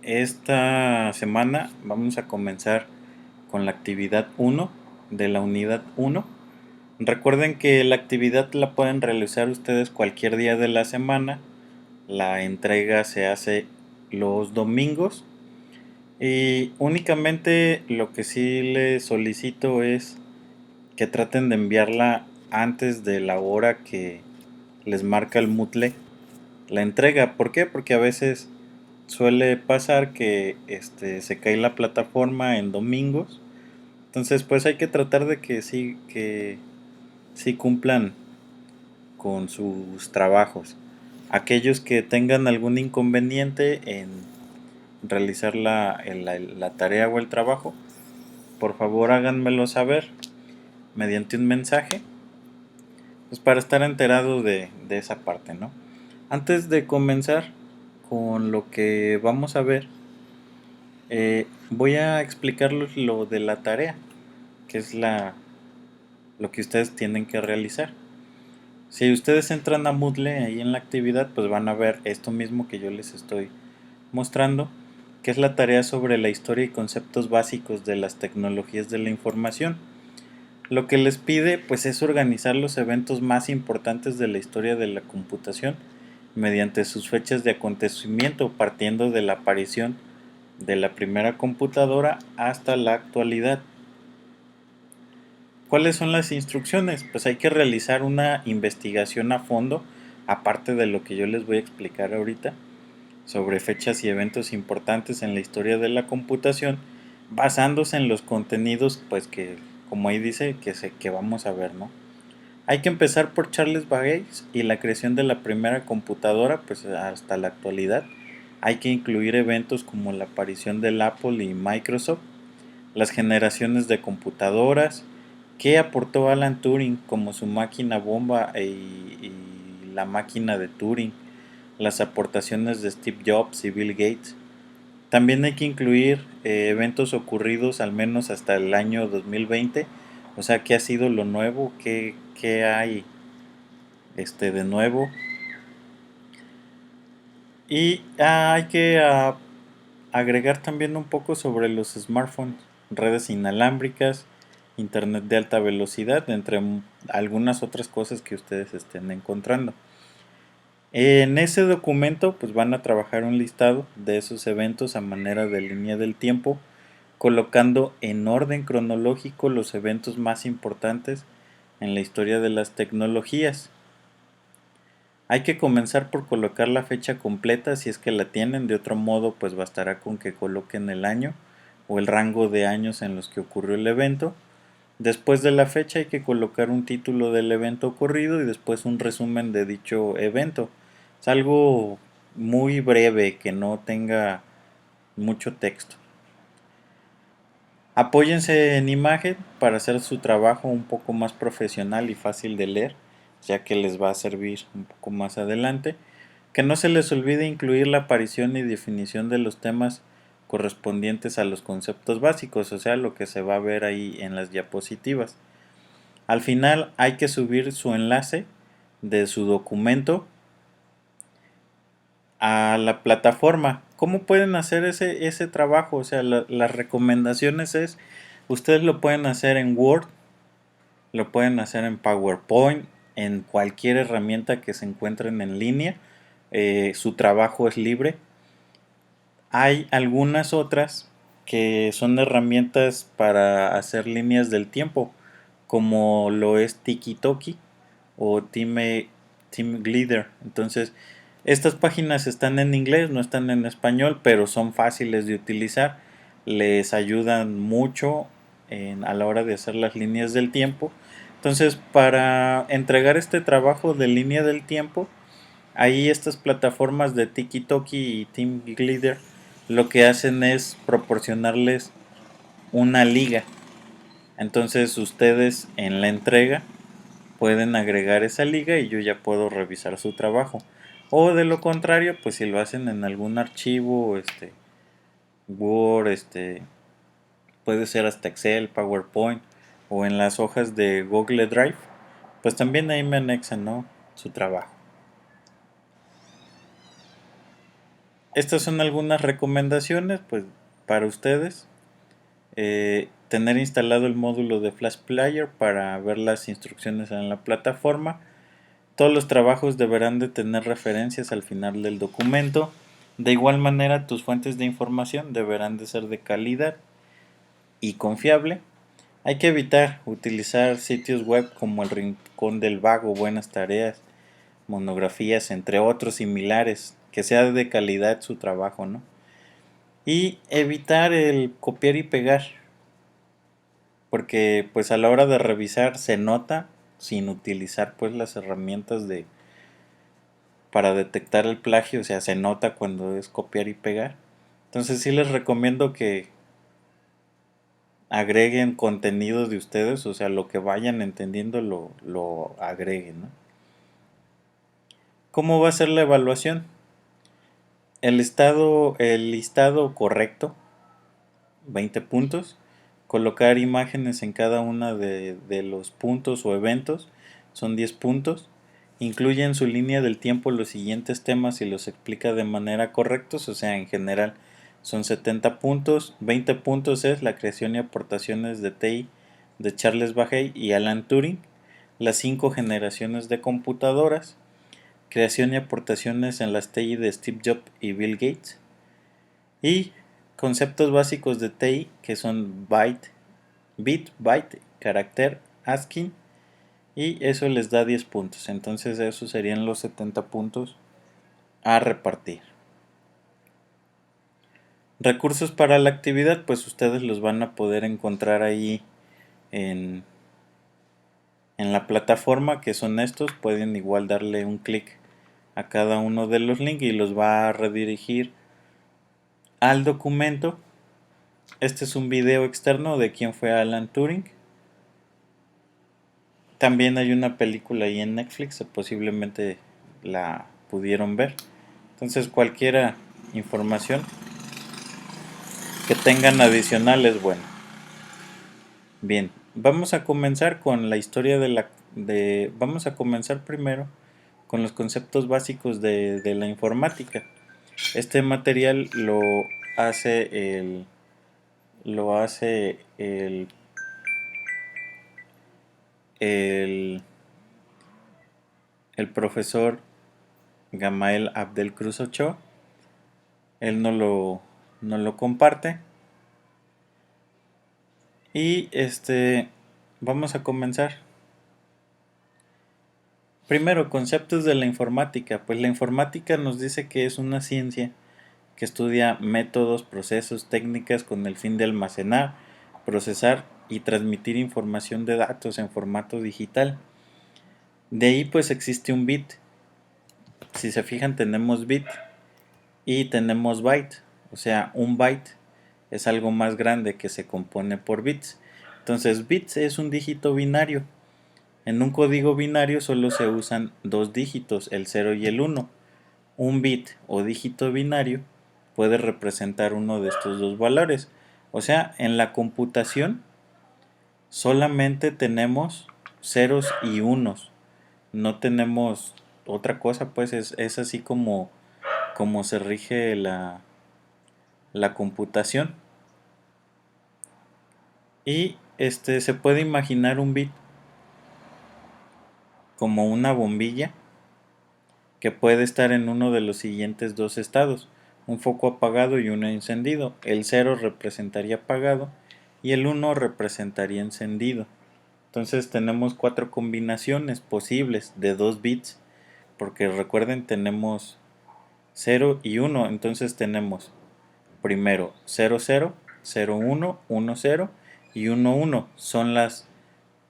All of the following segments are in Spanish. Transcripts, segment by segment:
Esta semana vamos a comenzar con la actividad 1 de la unidad 1. Recuerden que la actividad la pueden realizar ustedes cualquier día de la semana. La entrega se hace los domingos y únicamente lo que sí les solicito es que traten de enviarla antes de la hora que les marca el Moodle la entrega. ¿Por qué? Porque a veces suele pasar que se cae la plataforma en domingos. Entonces pues hay que tratar de que sí cumplan con sus trabajos. Aquellos que tengan algún inconveniente en realizar la tarea o el trabajo, por favor háganmelo saber mediante un mensaje, pues para estar enterado de esa parte, ¿no? Antes de comenzar con lo que vamos a ver, voy a explicarles lo de la tarea, que es lo que ustedes tienen que realizar. Si ustedes entran a Moodle ahí en la actividad, pues van a ver esto mismo que yo les estoy mostrando, que es la tarea sobre la historia y conceptos básicos de las tecnologías de la información. Lo que les pide pues es organizar los eventos más importantes de la historia de la computación mediante sus fechas de acontecimiento, partiendo de la aparición de la primera computadora hasta la actualidad. ¿Cuáles son las instrucciones? Pues hay que realizar una investigación a fondo, aparte de lo que yo les voy a explicar ahorita, sobre fechas y eventos importantes en la historia de la computación, basándose en los contenidos, pues que, como ahí dice, que vamos a ver, ¿no? Hay que empezar por Charles Babbage y la creación de la primera computadora, pues hasta la actualidad. Hay que incluir eventos como la aparición del Apple y Microsoft, las generaciones de computadoras, qué aportó Alan Turing como su máquina bomba y la máquina de Turing, las aportaciones de Steve Jobs y Bill Gates. También hay que incluir eventos ocurridos al menos hasta el año 2020, o sea, qué ha sido lo nuevo, qué hay de nuevo. Y hay que agregar también un poco sobre los smartphones, redes inalámbricas, internet de alta velocidad, entre algunas otras cosas que ustedes estén encontrando. En ese documento pues van a trabajar un listado de esos eventos a manera de línea del tiempo, colocando en orden cronológico los eventos más importantes en la historia de las tecnologías. Hay que comenzar por colocar la fecha completa si es que la tienen, de otro modo pues bastará con que coloquen el año o el rango de años en los que ocurrió el evento. Después de la fecha hay que colocar un título del evento ocurrido y después un resumen de dicho evento. Es algo muy breve que no tenga mucho texto. Apóyense en imagen para hacer su trabajo un poco más profesional y fácil de leer, ya que les va a servir un poco más adelante. Que no se les olvide incluir la aparición y definición de los temas correspondientes a los conceptos básicos, o sea, lo que se va a ver ahí en las diapositivas. Al final hay que subir su enlace de su documento a la plataforma. ¿Cómo pueden hacer ese trabajo? O sea, las recomendaciones es, ustedes lo pueden hacer en Word, lo pueden hacer en PowerPoint, en cualquier herramienta que se encuentren en línea. Su trabajo es libre. Hay algunas otras que son herramientas para hacer líneas del tiempo, como lo es TikiToki o Team Glider. Entonces, estas páginas están en inglés, no están en español, pero son fáciles de utilizar. Les ayudan mucho a la hora de hacer las líneas del tiempo. Entonces, para entregar este trabajo de línea del tiempo, ahí estas plataformas de TikiToki y Team Glider lo que hacen es proporcionarles una liga. Entonces ustedes en la entrega pueden agregar esa liga y yo ya puedo revisar su trabajo. O de lo contrario, pues si lo hacen en algún archivo, Word, puede ser hasta Excel, PowerPoint o en las hojas de Google Drive, pues también ahí me anexan, ¿no?, su trabajo. Estas son algunas recomendaciones pues, para ustedes. Tener instalado el módulo de Flash Player para ver las instrucciones en la plataforma. Todos los trabajos deberán de tener referencias al final del documento. De igual manera, tus fuentes de información deberán de ser de calidad y confiable. Hay que evitar utilizar sitios web como El Rincón del Vago, Buenas Tareas, Monografías, entre otros similares, que sea de calidad su trabajo, ¿no? Y evitar el copiar y pegar, porque pues a la hora de revisar se nota sin utilizar pues las herramientas de para detectar el plagio, o sea, se nota cuando es copiar y pegar. Entonces sí les recomiendo que agreguen contenido de ustedes, o sea, lo que vayan entendiendo lo agreguen, ¿no? ¿Cómo va a ser la evaluación? El listado correcto, 20 puntos. Colocar imágenes en cada una de los puntos o eventos, son 10 puntos. Incluye en su línea del tiempo los siguientes temas y los explica de manera correcta, o sea, en general son 70 puntos. 20 puntos es la creación y aportaciones de TI de Charles Babbage y Alan Turing, las 5 generaciones de computadoras, creación y aportaciones en las TI de Steve Jobs y Bill Gates, y conceptos básicos de TI que son bit, byte, carácter, ASCII, y eso les da 10 puntos. Entonces esos serían los 70 puntos a repartir. Recursos para la actividad, pues ustedes los van a poder encontrar ahí en, en la plataforma, que son estos. Pueden igual darle un clic a cada uno de los links y los va a redirigir al documento. Este es un video externo de quién fue Alan Turing. También hay una película ahí en Netflix, posiblemente la pudieron ver. Entonces cualquier información que tengan adicional es buena. Bien, vamos a comenzar con la historia vamos a comenzar primero con los conceptos básicos de la informática. Este material hace el lo hace el, el profesor Gamael Abdel Cruz Ochoa. Él no lo comparte. Y vamos a comenzar. Primero, conceptos de la informática. Pues la informática nos dice que es una ciencia que estudia métodos, procesos, técnicas con el fin de almacenar, procesar y transmitir información de datos en formato digital. De ahí pues existe un bit. Si se fijan, tenemos bit y tenemos byte. O sea, un byte es algo más grande que se compone por bits. Entonces, bits es un dígito binario. En un código binario solo se usan dos dígitos, el 0 y el 1. Un bit o dígito binario puede representar uno de estos dos valores. O sea, en la computación solamente tenemos ceros y unos. No tenemos otra cosa, pues es así como se rige la computación. Y se puede imaginar un bit como una bombilla que puede estar en uno de los siguientes dos estados, un foco apagado y uno encendido. El 0 representaría apagado y el 1 representaría encendido. Entonces tenemos 4 combinaciones posibles de 2 bits, porque recuerden, tenemos 0 y 1, entonces tenemos primero 0 0, 0 1, 1 0 y 1 1. Son las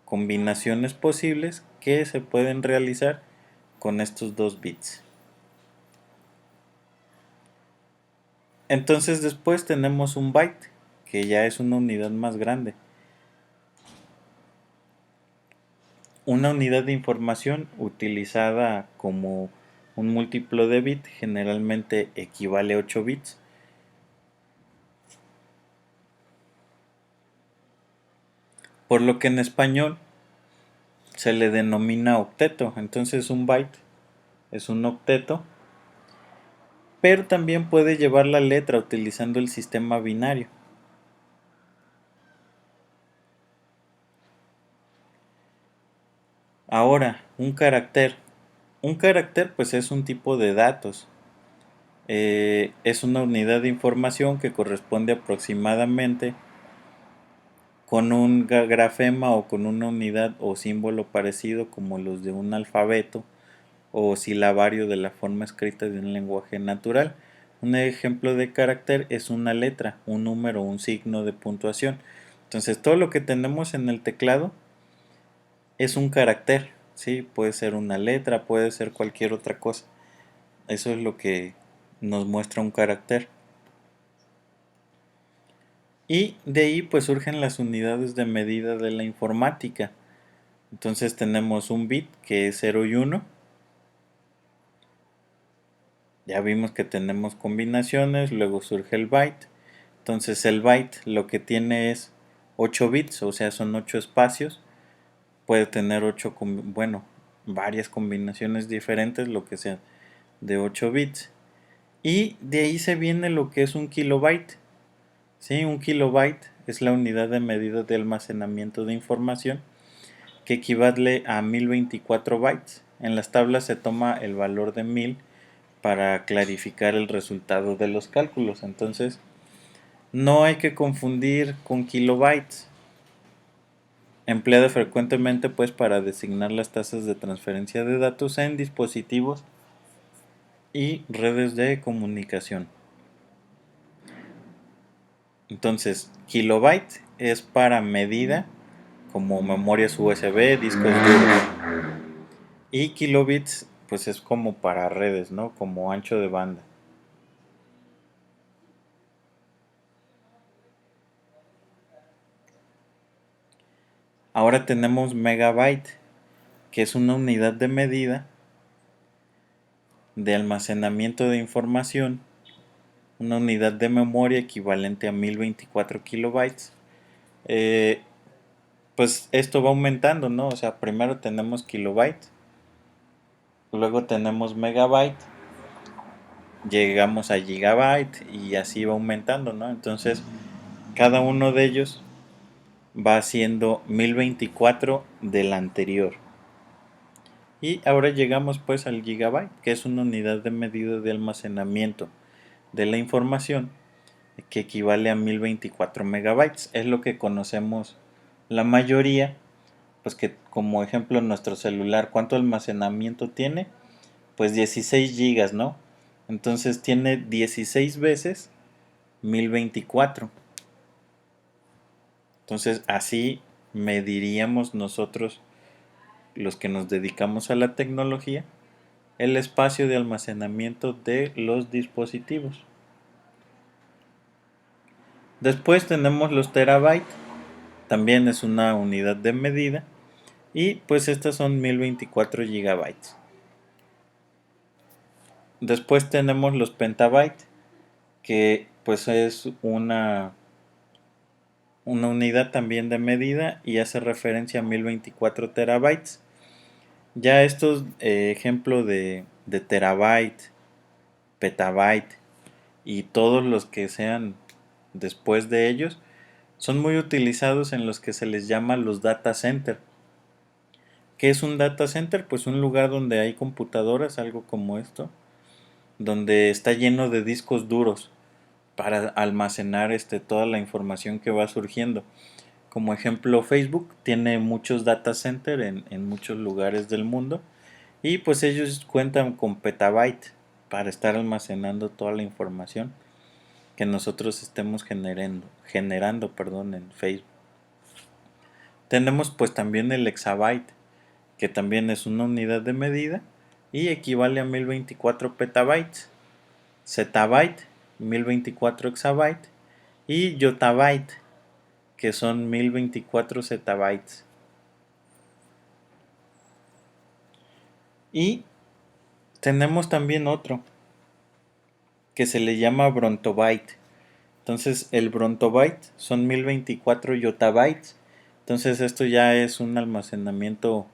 combinaciones posibles que se pueden realizar con estos 2 bits. Entonces después tenemos un byte, que ya es una unidad más grande. Una unidad de información utilizada como un múltiplo de bit generalmente equivale a 8 bits. Por lo que en español se le denomina octeto. Entonces un byte es un octeto pero también puede llevar la letra utilizando el sistema binario. Ahora, un carácter. Un carácter pues es un tipo de datos. Es una unidad de información que corresponde aproximadamente con un grafema o con una unidad o símbolo parecido como los de un alfabeto o silabario de la forma escrita de un lenguaje natural. Un ejemplo de carácter es una letra, un número, un signo de puntuación. Entonces todo lo que tenemos en el teclado es un carácter, ¿sí? Puede ser una letra, puede ser cualquier otra cosa. Eso es lo que nos muestra un carácter. Y de ahí pues surgen las unidades de medida de la informática. Entonces tenemos un bit que es 0 y 1. Ya vimos que tenemos combinaciones, luego surge el byte. Entonces el byte lo que tiene es 8 bits, o sea, son 8 espacios. Puede tener varias combinaciones diferentes, lo que sea, de 8 bits. Y de ahí se viene lo que es un kilobyte. ¿Sí? Un kilobyte es la unidad de medida de almacenamiento de información que equivale a 1024 bytes. En las tablas se toma el valor de 1000 para clarificar el resultado de los cálculos. Entonces, no hay que confundir con kilobytes, empleado frecuentemente pues para designar las tasas de transferencia de datos en dispositivos y redes de comunicación. Entonces, kilobyte es para medida como memorias USB, discos duros. Y kilobits pues es como para redes, ¿no? Como ancho de banda. Ahora tenemos megabyte, que es una unidad de medida de almacenamiento de información, una unidad de memoria equivalente a 1024 kilobytes. Eh, pues esto va aumentando, ¿no? O sea, primero tenemos kilobyte, luego tenemos megabyte, llegamos a gigabyte y así va aumentando, ¿no? Entonces, cada uno de ellos va siendo 1024 del anterior. Y ahora llegamos pues al gigabyte, que es una unidad de medida de almacenamiento de la información que equivale a 1024 megabytes. Es lo que conocemos la mayoría, pues que como ejemplo nuestro celular, ¿cuánto almacenamiento tiene? Pues 16 gigas, ¿no? Entonces tiene 16 veces 1024. Entonces así mediríamos nosotros, los que nos dedicamos a la tecnología, el espacio de almacenamiento de los dispositivos. Después tenemos los terabytes, también es una unidad de medida y pues estas son 1024 gigabytes. Después tenemos los petabytes, que pues es una unidad también de medida y hace referencia a 1024 terabytes. Ya estos ejemplos de terabyte, petabyte y todos los que sean después de ellos son muy utilizados en los que se les llama los data center. ¿Qué es un data center? Pues un lugar donde hay computadoras, algo como esto, donde está lleno de discos duros para almacenar toda la información que va surgiendo. Como ejemplo, Facebook tiene muchos data center en muchos lugares del mundo y pues ellos cuentan con petabyte para estar almacenando toda la información que nosotros estemos generando en Facebook. Tenemos pues también el exabyte, que también es una unidad de medida y equivale a 1024 petabytes. Zettabyte, 1024 exabyte y yottabyte, que son 1024 zettabytes. Y tenemos también otro que se le llama brontobyte. Entonces el brontobyte son 1024 yottabytes. Entonces esto ya es un almacenamiento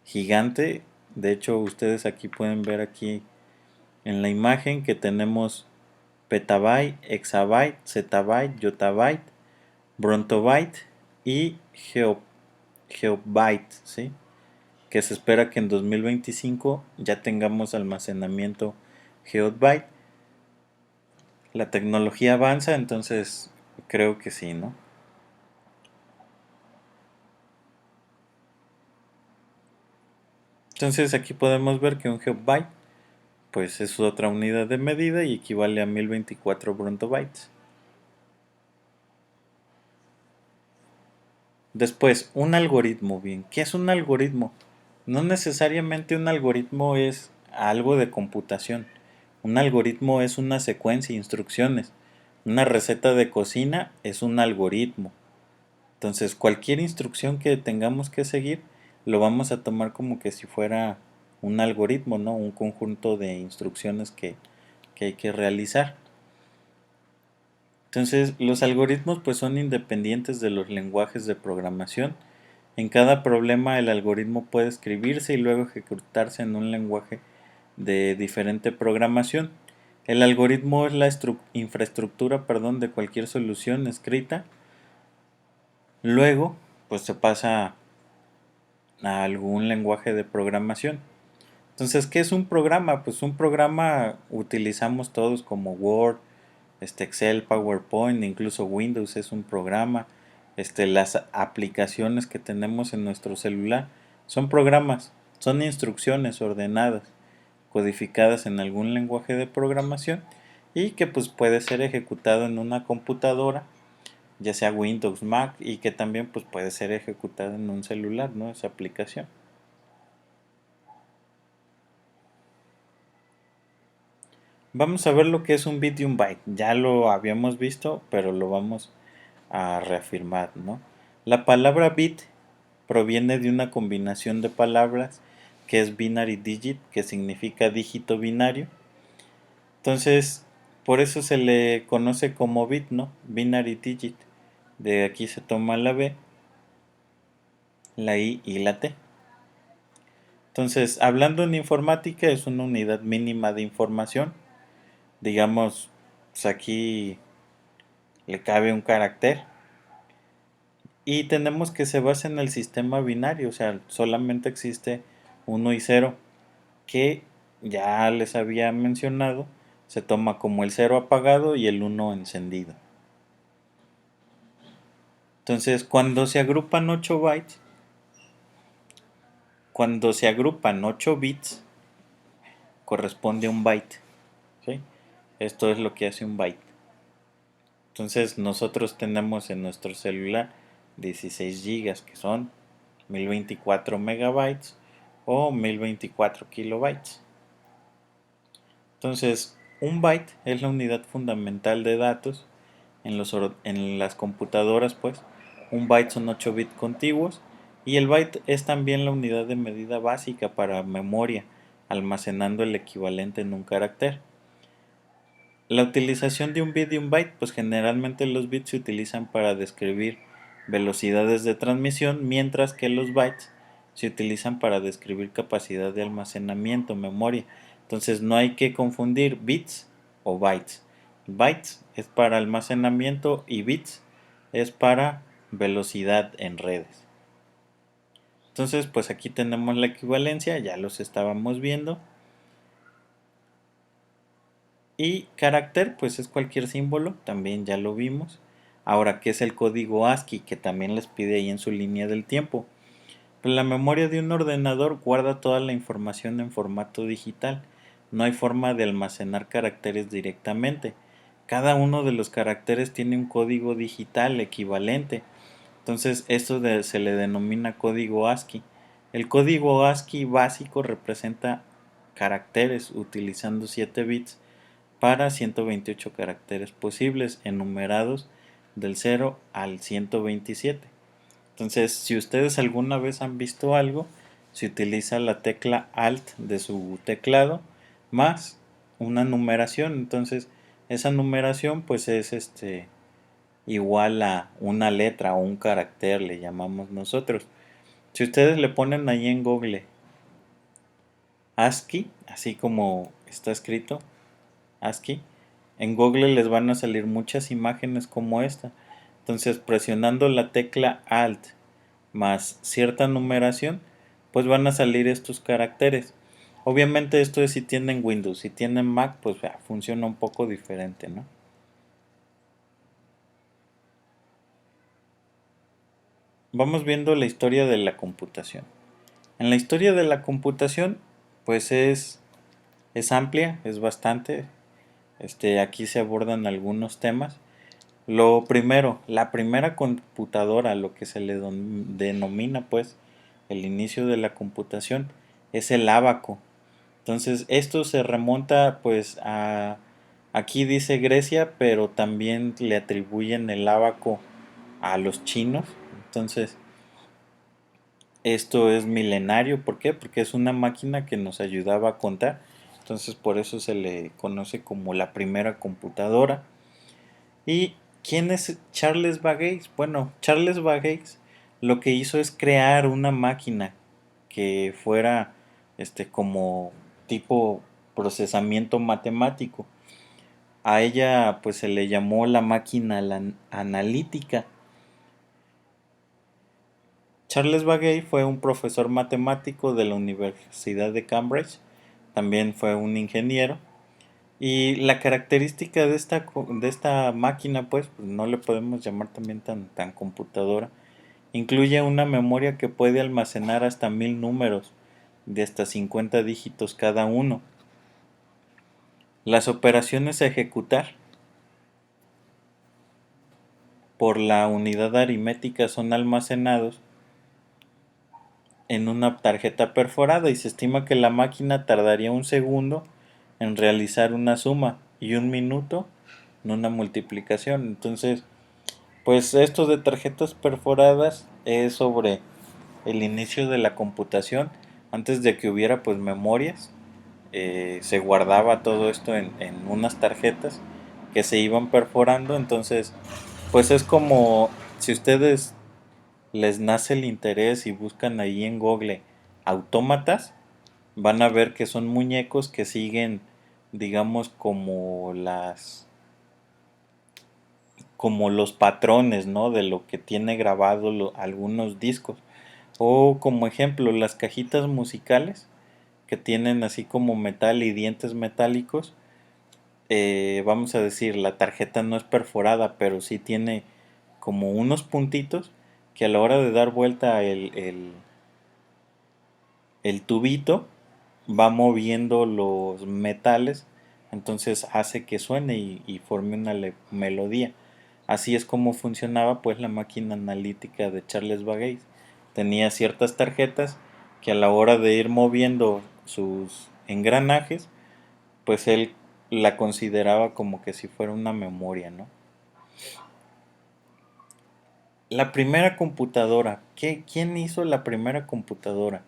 gigante. De hecho ustedes aquí pueden ver aquí En la imagen que tenemos petabyte, exabyte, zettabyte, yottabyte, brontobyte y geobyte, ¿sí? Que se espera que en 2025 ya tengamos almacenamiento geobyte. La tecnología avanza, entonces creo que sí, ¿no? Entonces aquí podemos ver que un geobyte pues es otra unidad de medida y equivale a 1024 brontobytes. Después, un algoritmo. Bien, ¿qué es un algoritmo? No necesariamente un algoritmo es algo de computación. Un algoritmo es una secuencia de instrucciones. Una receta de cocina es un algoritmo. Entonces, cualquier instrucción que tengamos que seguir, lo vamos a tomar como que si fuera un algoritmo, ¿no? Un conjunto de instrucciones que hay que realizar. Entonces, los algoritmos pues son independientes de los lenguajes de programación. En cada problema el algoritmo puede escribirse y luego ejecutarse en un lenguaje de diferente programación. El algoritmo es la infraestructura, de cualquier solución escrita. Luego, pues se pasa a algún lenguaje de programación. Entonces, ¿qué es un programa? Pues un programa utilizamos todos como Word, Excel, PowerPoint, incluso Windows es un programa. Las aplicaciones que tenemos en nuestro celular son programas, son instrucciones ordenadas, codificadas en algún lenguaje de programación y que pues puede ser ejecutado en una computadora, ya sea Windows, Mac, y que también pues puede ser ejecutado en un celular, ¿no? Esa aplicación. Vamos a ver lo que es un bit y un byte. Ya lo habíamos visto, pero lo vamos a reafirmar, ¿no? La palabra bit proviene de una combinación de palabras que es binary digit, que significa dígito binario. Entonces, por eso se le conoce como bit, ¿no? Binary digit. De aquí se toma la B, la I y la T. Entonces, hablando en informática, es una unidad mínima de información. Digamos, pues aquí le cabe un carácter. Y tenemos que se basa en el sistema binario, o sea, solamente existe uno y 0, que ya les había mencionado, se toma como el 0 apagado y el 1 encendido. Entonces, cuando se agrupan 8 bits, corresponde a un byte, ¿sí? Esto es lo que hace un byte. Entonces, nosotros tenemos en nuestro celular 16 gigas, que son 1024 megabytes o 1024 kilobytes. Entonces, un byte es la unidad fundamental de datos en las computadoras, pues. Un byte son 8 bits contiguos y el byte es también la unidad de medida básica para memoria, almacenando el equivalente en un carácter. La utilización de un bit y un byte, pues generalmente los bits se utilizan para describir velocidades de transmisión, mientras que los bytes se utilizan para describir capacidad de almacenamiento, memoria. Entonces no hay que confundir bits o bytes. Bytes es para almacenamiento y bits es para velocidad en redes. Entonces pues aquí tenemos la equivalencia, ya los estábamos viendo. Y carácter, pues es cualquier símbolo, también ya lo vimos. Ahora, ¿qué es el código ASCII? Que también les pide ahí en su línea del tiempo. Pues la memoria de un ordenador guarda toda la información en formato digital. No hay forma de almacenar caracteres directamente. Cada uno de los caracteres tiene un código digital equivalente. Entonces, esto se le denomina código ASCII. El código ASCII básico representa caracteres utilizando 7 bits para 128 caracteres posibles enumerados del 0 al 127. Entonces, si ustedes alguna vez han visto algo, se utiliza la tecla Alt de su teclado más una numeración. Entonces, esa numeración pues es igual a una letra o un carácter, le llamamos nosotros. Si ustedes le ponen ahí en Google ASCII, así como está escrito, ASCII, en Google les van a salir muchas imágenes como esta. Entonces, presionando la tecla Alt más cierta numeración, pues van a salir estos caracteres. Obviamente esto es si tienen Windows, si tienen Mac, pues funciona un poco diferente, ¿no? Vamos viendo la historia de la computación. En la historia de la computación, pues es amplia, es bastante. Aquí se abordan algunos temas. Lo primero, la primera computadora, lo que se le denomina pues el inicio de la computación, es el ábaco. Entonces esto se remonta pues a, aquí dice Grecia, pero también le atribuyen el ábaco a los chinos. Entonces esto es milenario, ¿por qué? Porque es una máquina que nos ayudaba a contar. Entonces por eso se le conoce como la primera computadora. ¿Y quién es Charles Babbage? Bueno, Charles Babbage lo que hizo es crear una máquina que fuera como tipo procesamiento matemático. A ella pues se le llamó la máquina analítica. Charles Babbage fue un profesor matemático de la Universidad de Cambridge, también fue un ingeniero. Y la característica de esta máquina, pues no le podemos llamar también tan computadora. Incluye una memoria que puede almacenar hasta 1000 números de hasta 50 dígitos cada uno. Las operaciones a ejecutar por la unidad aritmética son almacenados en una tarjeta perforada y se estima que la máquina tardaría un segundo en realizar una suma y un minuto en una multiplicación. Entonces, pues esto de tarjetas perforadas es sobre el inicio de la computación. Antes de que hubiera pues memorias, se guardaba todo esto en unas tarjetas que se iban perforando. Entonces, pues es como si ustedes les nace el interés y buscan ahí en Google autómatas, van a ver que son muñecos que siguen, digamos, como los patrones, ¿no? De lo que tiene grabado algunos discos. O como ejemplo, las cajitas musicales que tienen así como metal y dientes metálicos. Vamos a decir, la tarjeta no es perforada, pero sí tiene como unos puntitos que a la hora de dar vuelta el tubito va moviendo los metales, entonces hace que suene y forme una melodía. Así es como funcionaba pues la máquina analítica de Charles Babbage. Tenía ciertas tarjetas que a la hora de ir moviendo sus engranajes, pues él la consideraba como que si fuera una memoria, ¿no? La primera computadora. ¿Quién hizo la primera computadora?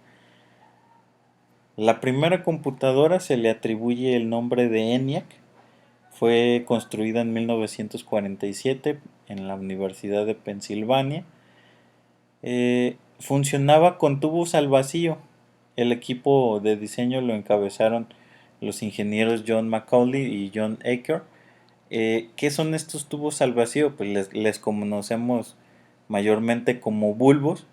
La primera computadora se le atribuye el nombre de ENIAC. Fue construida en 1947 en la Universidad de Pensilvania. Funcionaba con tubos al vacío. El equipo de diseño lo encabezaron los ingenieros John Macaulay y John Aker. ¿Qué son estos tubos al vacío? Pues les conocemos mayormente como bulbos.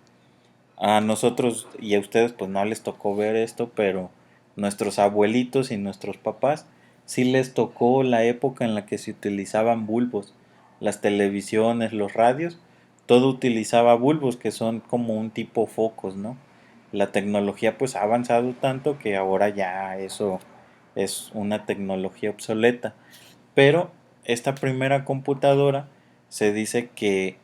A nosotros y a ustedes pues no les tocó ver esto, pero nuestros abuelitos y nuestros papás sí les tocó la época en la que se utilizaban bulbos. Las televisiones, los radios, todo utilizaba bulbos que son como un tipo focos, ¿no? La tecnología pues ha avanzado tanto que ahora ya eso es una tecnología obsoleta. Pero esta primera computadora se dice que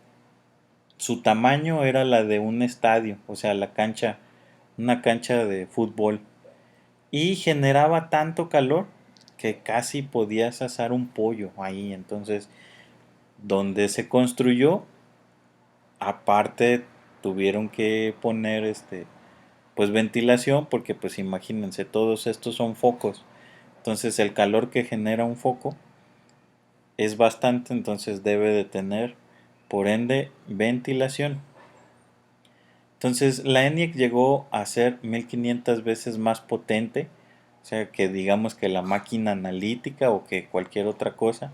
su tamaño era la de un estadio, o sea, una cancha de fútbol. Y generaba tanto calor que casi podías asar un pollo ahí. Entonces, donde se construyó, aparte tuvieron que poner pues ventilación, porque pues imagínense, todos estos son focos. Entonces, el calor que genera un foco es bastante, entonces debe de tener, por ende, ventilación. Entonces la ENIAC llegó a ser 1500 veces más potente o sea, que digamos que la máquina analítica o que cualquier otra cosa.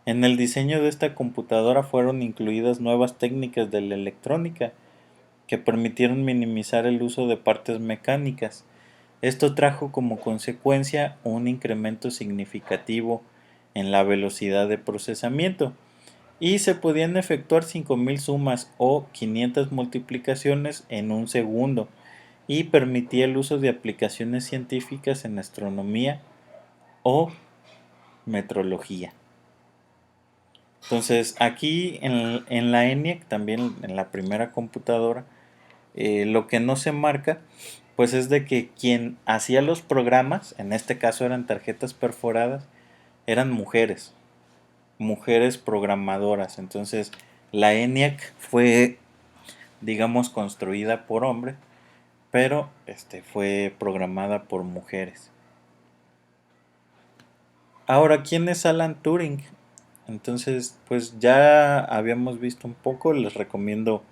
En el diseño de esta computadora fueron incluidas nuevas técnicas de la electrónica que permitieron minimizar el uso de partes mecánicas. Esto trajo como consecuencia un incremento significativo en la velocidad de procesamiento y se podían efectuar 5000 sumas o 500 multiplicaciones en un segundo y permitía el uso de aplicaciones científicas en astronomía o metrología. Entonces aquí en la ENIAC, también en la primera computadora, lo que no se marca pues es de que quien hacía los programas, en este caso eran tarjetas perforadas, eran mujeres, mujeres programadoras. Entonces la ENIAC fue, digamos, construida por hombres, pero fue programada por mujeres. Ahora, ¿quién es Alan Turing? Entonces, pues ya habíamos visto un poco, les recomiendo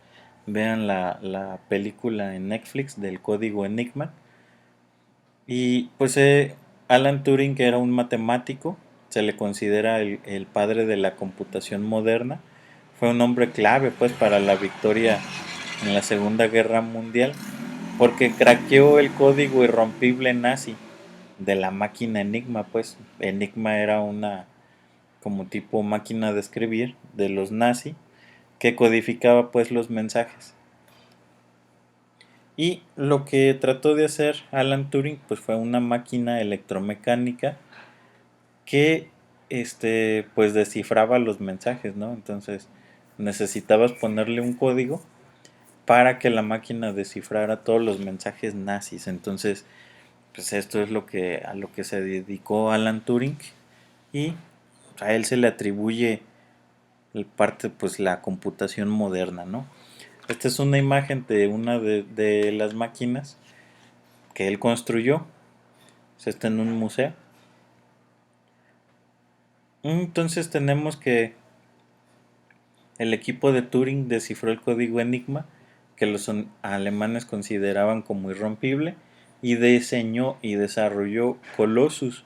vean la película en Netflix del código Enigma. Y pues Alan Turing era un matemático, se le considera el padre de la computación moderna. Fue un hombre clave pues para la victoria en la Segunda Guerra Mundial porque craqueó el código irrompible nazi de la máquina Enigma. Pues Enigma era una como tipo máquina de escribir de los nazis que codificaba pues los mensajes. Y lo que trató de hacer Alan Turing pues fue una máquina electromecánica que pues descifraba los mensajes, ¿no? Entonces necesitabas ponerle un código para que la máquina descifrara todos los mensajes nazis. Entonces, pues esto es a lo que se dedicó Alan Turing y a él se le atribuye parte pues la computación moderna, ¿no? Esta es una imagen de una de las máquinas que él construyó. Está en un museo. Entonces tenemos que el equipo de Turing descifró el código Enigma que los alemanes consideraban como irrompible y diseñó y desarrolló Colossus,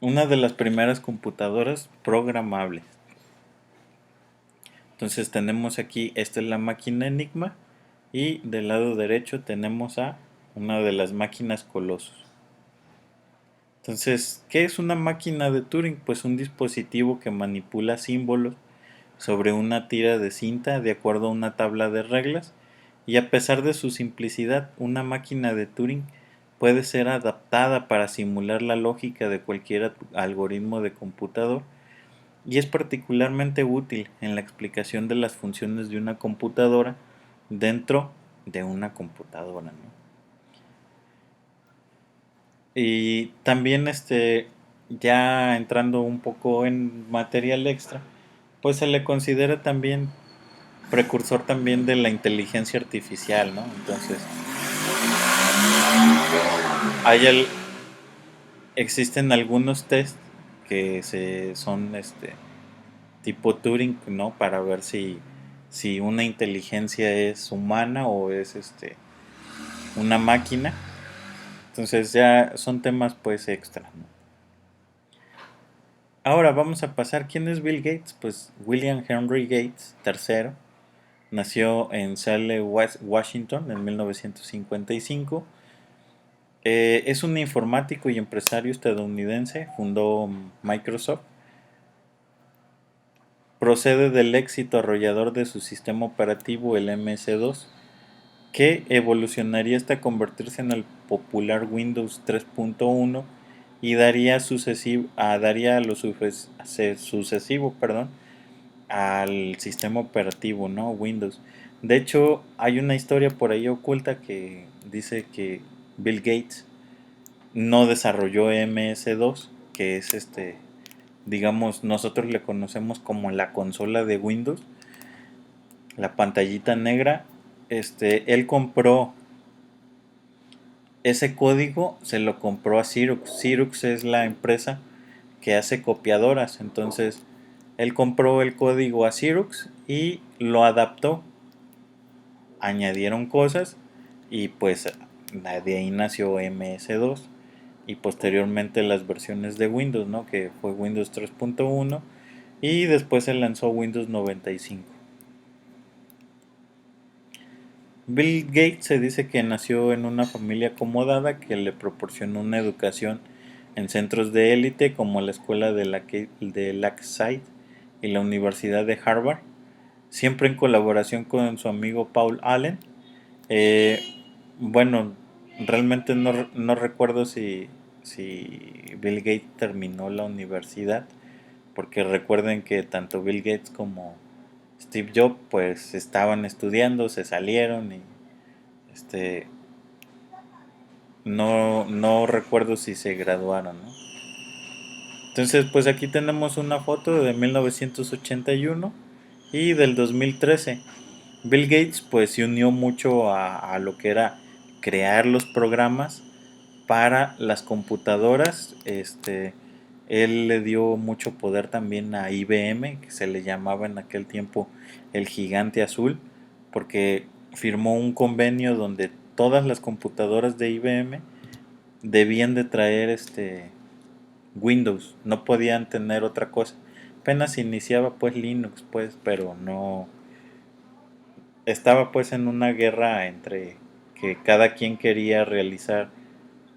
una de las primeras computadoras programables. Entonces tenemos aquí, esta es la máquina Enigma y del lado derecho tenemos a una de las máquinas Colossus. Entonces, ¿qué es una máquina de Turing? Pues un dispositivo que manipula símbolos sobre una tira de cinta de acuerdo a una tabla de reglas y a pesar de su simplicidad, una máquina de Turing puede ser adaptada para simular la lógica de cualquier algoritmo de computador y es particularmente útil en la explicación de las funciones de una computadora dentro de una computadora, ¿no? Y también ya entrando un poco en material extra, pues se le considera también precursor también de la inteligencia artificial, ¿no? Entonces, hay el, existen algunos test que son tipo Turing, ¿no? Para ver si una inteligencia es humana o es una máquina. Entonces ya son temas pues extra, ¿no? Ahora vamos a pasar. ¿Quién es Bill Gates? Pues William Henry Gates III nació en Seattle, Washington en 1955. Es un informático y empresario estadounidense. Fundó Microsoft. Procede del éxito arrollador de su sistema operativo, el MS-2, que evolucionaría hasta convertirse en el popular Windows 3.1 y daría lo sucesivo, perdón, al sistema operativo, ¿no? Windows. De hecho, hay una historia por ahí oculta que dice que Bill Gates no desarrolló MS2, que es digamos, nosotros le conocemos como la consola de Windows, la pantallita negra. Él compró ese código, se lo compró a Xerox. Xerox es la empresa que hace copiadoras. Entonces, él compró el código a Xerox y lo adaptó. Añadieron cosas y pues de ahí nació MS2 y posteriormente las versiones de Windows, ¿no? Que fue Windows 3.1 y después se lanzó Windows 95. Bill Gates se dice que nació en una familia acomodada que le proporcionó una educación en centros de élite como la escuela de Lakeside y la Universidad de Harvard, siempre en colaboración con su amigo Paul Allen. Eh, bueno, realmente no recuerdo si Bill Gates terminó la universidad, porque recuerden que tanto Bill Gates como Steve Jobs pues estaban estudiando, se salieron y este no recuerdo si se graduaron, ¿no? Entonces pues aquí tenemos una foto de 1981 y del 2013. Bill Gates pues se unió mucho a lo que era crear los programas para las computadoras. Él le dio mucho poder también a IBM, que se le llamaba en aquel tiempo el gigante azul, porque firmó un convenio donde todas las computadoras de IBM debían de traer Windows, no podían tener otra cosa. Apenas iniciaba pues Linux, pues, pero no estaba pues en una guerra entre que cada quien quería realizar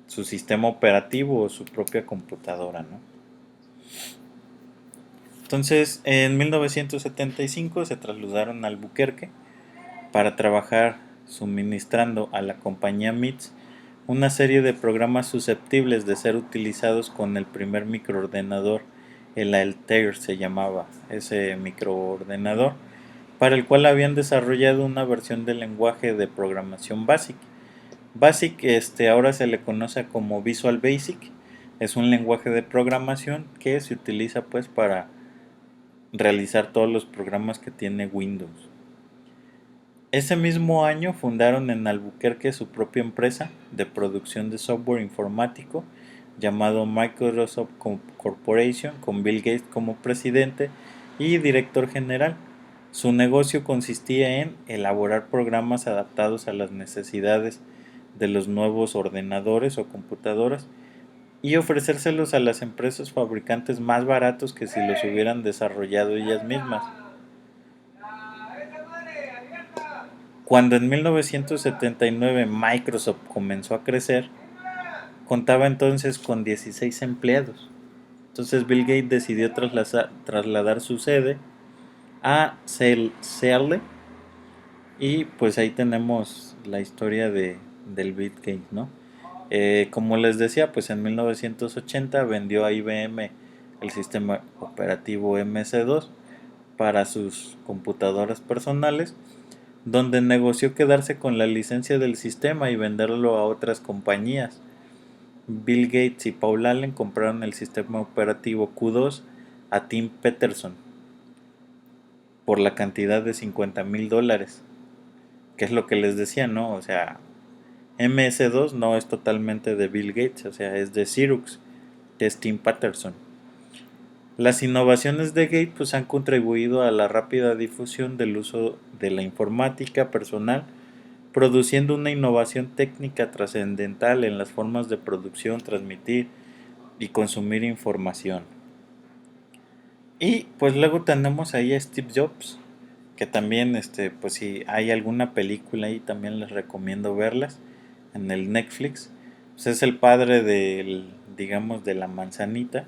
su sistema operativo o su propia computadora, ¿no? Entonces, en 1975 se trasladaron a Albuquerque para trabajar suministrando a la compañía MITS una serie de programas susceptibles de ser utilizados con el primer microordenador, el Altair se llamaba ese microordenador, para el cual habían desarrollado una versión del lenguaje de programación BASIC. BASIC ahora se le conoce como Visual Basic, es un lenguaje de programación que se utiliza pues para realizar todos los programas que tiene Windows. Ese mismo año fundaron en Albuquerque su propia empresa de producción de software informático llamado Microsoft Corporation, con Bill Gates como presidente y director general. Su negocio consistía en elaborar programas adaptados a las necesidades de los nuevos ordenadores o computadoras y ofrecérselos a las empresas fabricantes más baratos que si los hubieran desarrollado ellas mismas. Cuando en 1979 Microsoft comenzó a crecer, contaba entonces con 16 empleados. Entonces Bill Gates decidió trasladar su sede a Seattle y pues ahí tenemos la historia del Bill Gates, ¿no? Como les decía, pues en 1980 vendió a IBM el sistema operativo MS2 para sus computadoras personales, donde negoció quedarse con la licencia del sistema y venderlo a otras compañías. Bill Gates y Paul Allen compraron el sistema operativo Q2 a Tim Peterson por la cantidad de $50,000, que es lo que les decía, ¿no? O sea, MS2 no es totalmente de Bill Gates, o sea, es de Xerox, que es Tim Peterson. Las innovaciones de Gates pues, han contribuido a la rápida difusión del uso de la informática personal, produciendo una innovación técnica trascendental en las formas de producción, transmitir y consumir información. Y pues luego tenemos ahí a Steve Jobs, que también pues si hay alguna película ahí también les recomiendo verlas en el Netflix. Pues es el padre digamos, de la manzanita.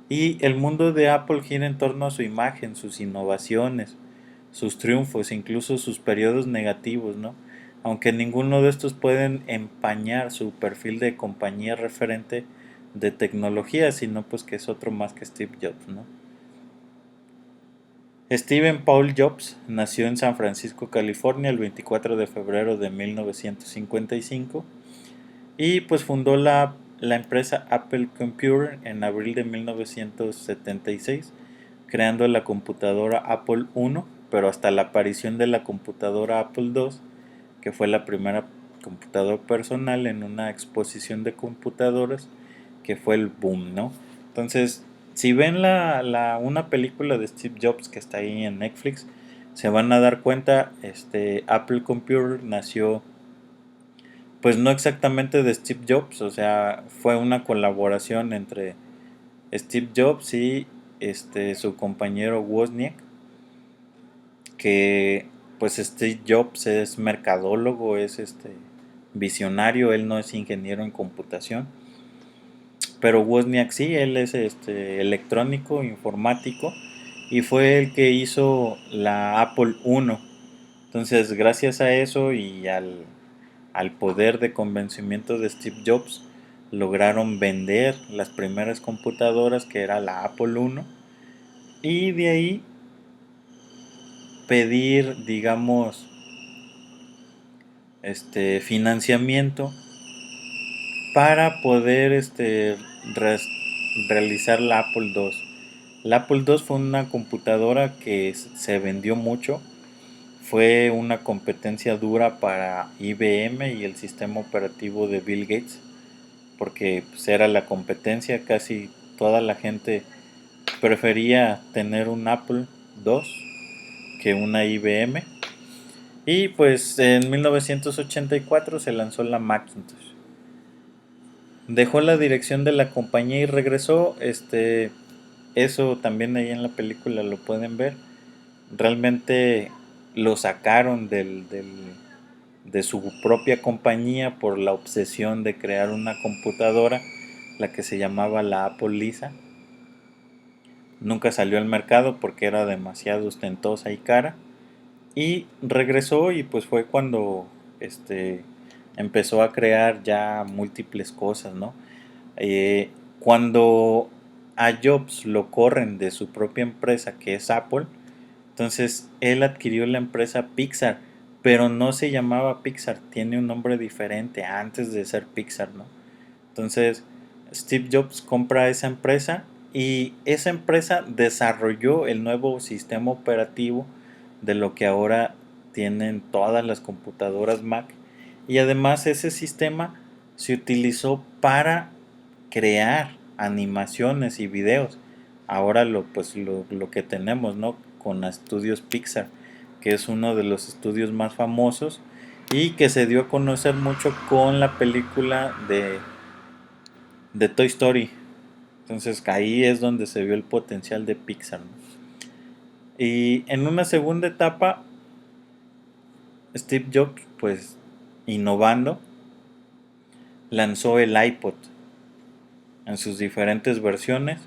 Y el mundo de Apple gira en torno a su imagen, sus innovaciones, sus triunfos, incluso sus periodos negativos, ¿no? Aunque ninguno de estos pueden empañar su perfil de compañía referente de tecnología, sino pues que es otro más que Steve Jobs, ¿no? Stephen Paul Jobs nació en San Francisco, California, el 24 de febrero de 1955 y pues fundó la empresa Apple Computer en abril de 1976, creando la computadora Apple I, pero hasta la aparición de la computadora Apple II, que fue la primera computadora personal en una exposición de computadoras, que fue el boom, ¿no? Entonces, si ven una película de Steve Jobs que está ahí en Netflix, se van a dar cuenta, Apple Computer nació pues no exactamente de Steve Jobs, o sea, fue una colaboración entre Steve Jobs y su compañero Wozniak, que pues Steve Jobs es mercadólogo, es visionario, él no es ingeniero en computación, pero Wozniak sí, él es electrónico, informático, y fue el que hizo la Apple I. Entonces, gracias a eso y al poder de convencimiento de Steve Jobs, lograron vender las primeras computadoras, que era la Apple I, y de ahí pedir, digamos, financiamiento para poder realizar la Apple II. La Apple II fue una computadora que se vendió mucho, fue una competencia dura para IBM y el sistema operativo de Bill Gates, porque pues, era la competencia, casi toda la gente prefería tener un Apple II que una IBM. Y pues en 1984 se lanzó la Macintosh. Dejó la dirección de la compañía y regresó. Eso también ahí en la película lo pueden ver. Realmente lo sacaron de su propia compañía por la obsesión de crear una computadora, la que se llamaba la Apple Lisa. Nunca salió al mercado porque era demasiado ostentosa y cara. Y regresó y pues fue cuando empezó a crear ya múltiples cosas, ¿no? Cuando a Jobs lo corren de su propia empresa, que es Apple, entonces él adquirió la empresa Pixar, pero no se llamaba Pixar, tiene un nombre diferente antes de ser Pixar, ¿no? Entonces Steve Jobs compra esa empresa y esa empresa desarrolló el nuevo sistema operativo de lo que ahora tienen todas las computadoras Mac, y además ese sistema se utilizó para crear animaciones y videos. Ahora lo que tenemos, ¿no? Con estudios Pixar, que es uno de los estudios más famosos y que se dio a conocer mucho con la película de Toy Story. Entonces ahí es donde se vio el potencial de Pixar, ¿no? Y en una segunda etapa, Steve Jobs, pues innovando, lanzó el iPod en sus diferentes versiones.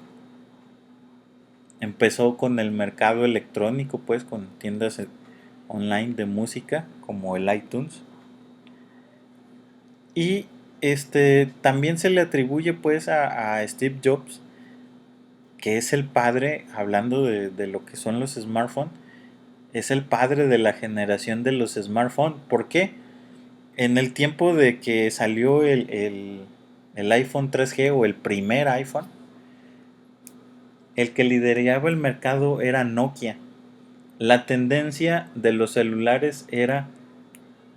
Empezó con el mercado electrónico, pues con tiendas online de música como el iTunes. Y también se le atribuye pues a Steve Jobs, que es el padre, hablando de lo que son los smartphones, es el padre de la generación de los smartphones. ¿Por qué? En el tiempo de que salió el iPhone 3G o el primer iPhone, el que lideraba el mercado era Nokia. La tendencia de los celulares era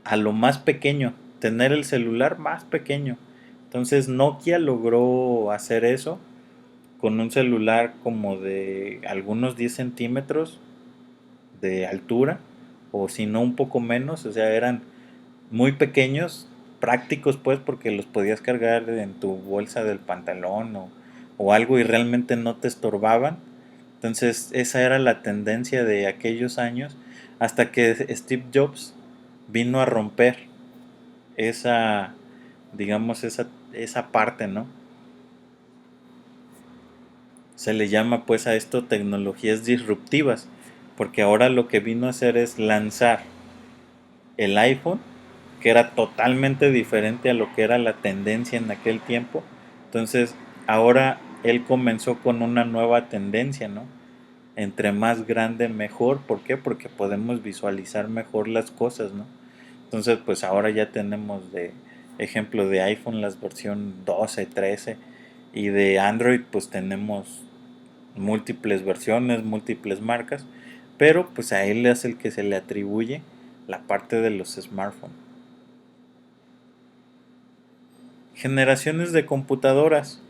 a lo más pequeño, tener el celular más pequeño. Entonces Nokia logró hacer eso con un celular como de algunos 10 centímetros de altura, o si no un poco menos, o sea, eran muy pequeños, prácticos pues porque los podías cargar en tu bolsa del pantalón o algo y realmente no te estorbaban. Entonces esa era la tendencia de aquellos años hasta que Steve Jobs vino a romper esa, digamos, esa parte, ¿no? Se le llama pues a esto tecnologías disruptivas, porque ahora lo que vino a hacer es lanzar el iPhone, que era totalmente diferente a lo que era la tendencia en aquel tiempo. Entonces ahora él comenzó con una nueva tendencia, ¿no? Entre más grande mejor. ¿Por qué? Porque podemos visualizar mejor las cosas, ¿no? Entonces pues ahora ya tenemos de ejemplo de iPhone las versión 12, 13, y de Android pues tenemos múltiples versiones, múltiples marcas, pero pues a él es el que se le atribuye la parte de los smartphones. Generaciones de computadoras.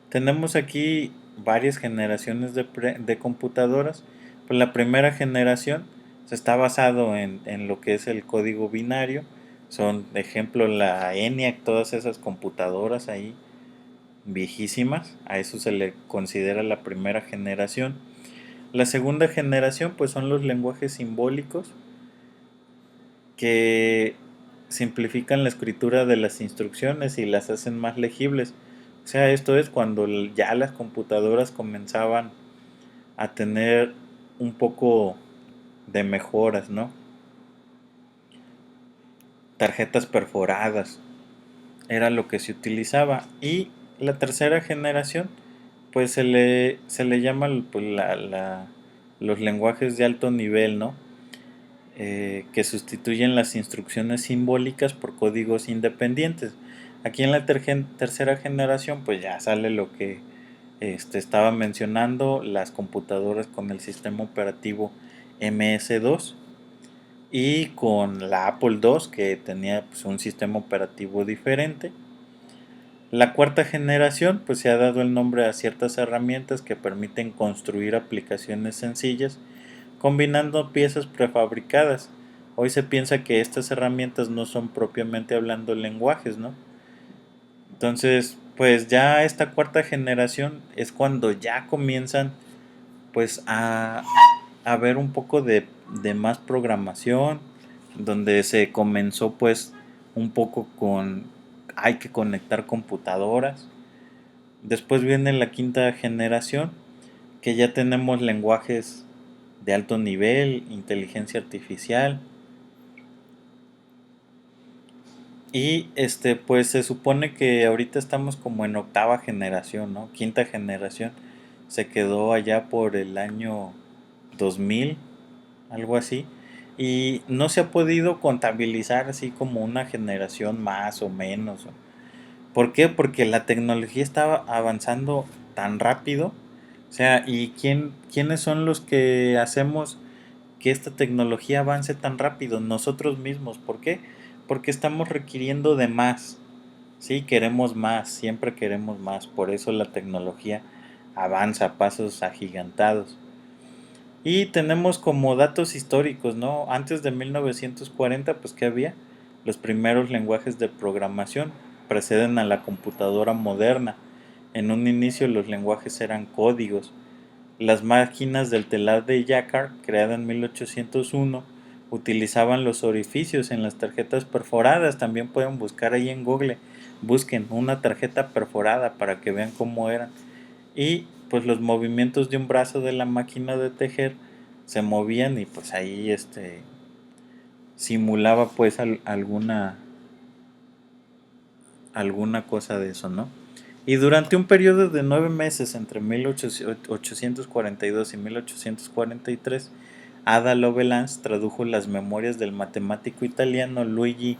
Tenemos aquí varias generaciones de computadoras. Pues la primera generación se está basado en lo que es el código binario. Son, de ejemplo, la ENIAC, todas esas computadoras ahí viejísimas. A eso se le considera la primera generación. La segunda generación pues son los lenguajes simbólicos que simplifican la escritura de las instrucciones y las hacen más legibles. O sea, esto es cuando ya las computadoras comenzaban a tener un poco de mejoras, ¿no? Tarjetas perforadas era lo que se utilizaba. Y la tercera generación pues se le llama pues, los lenguajes de alto nivel, ¿no? Que sustituyen las instrucciones simbólicas por códigos independientes. Aquí en la tercera generación pues ya sale lo que estaba mencionando, las computadoras con el sistema operativo MS2 y con la Apple II que tenía pues, un sistema operativo diferente. La cuarta generación pues se ha dado el nombre a ciertas herramientas que permiten construir aplicaciones sencillas combinando piezas prefabricadas. Hoy se piensa que estas herramientas no son propiamente hablando lenguajes, ¿no? Entonces, pues ya esta cuarta generación es cuando ya comienzan pues a ver un poco de más programación, donde se comenzó pues un poco con hay que conectar computadoras. Después viene la quinta generación, que ya tenemos lenguajes de alto nivel, inteligencia artificial. Y pues se supone que ahorita estamos como en octava generación, ¿no? Quinta generación. Se quedó allá por el año 2000, algo así. Y no se ha podido contabilizar así como una generación más o menos. ¿Por qué? Porque la tecnología estaba avanzando tan rápido. O sea, ¿y quiénes son los que hacemos que esta tecnología avance tan rápido? Nosotros mismos. ¿Por qué? Porque estamos requiriendo de más. Sí, queremos más, siempre queremos más. Por eso la tecnología avanza a pasos agigantados. Y tenemos como datos históricos, ¿no? Antes de 1940, pues ¿qué había? Los primeros lenguajes de programación preceden a la computadora moderna. En un inicio los lenguajes eran códigos. Las máquinas del telar de Jacquard, creada en 1801, utilizaban los orificios en las tarjetas perforadas. También pueden buscar ahí en Google. Busquen una tarjeta perforada para que vean cómo eran. Y pues los movimientos de un brazo de la máquina de tejer se movían y pues ahí simulaba pues alguna cosa de eso, ¿no? Y durante un periodo de 9 meses entre 1842 y 1843, Ada Lovelace tradujo las memorias del matemático italiano Luigi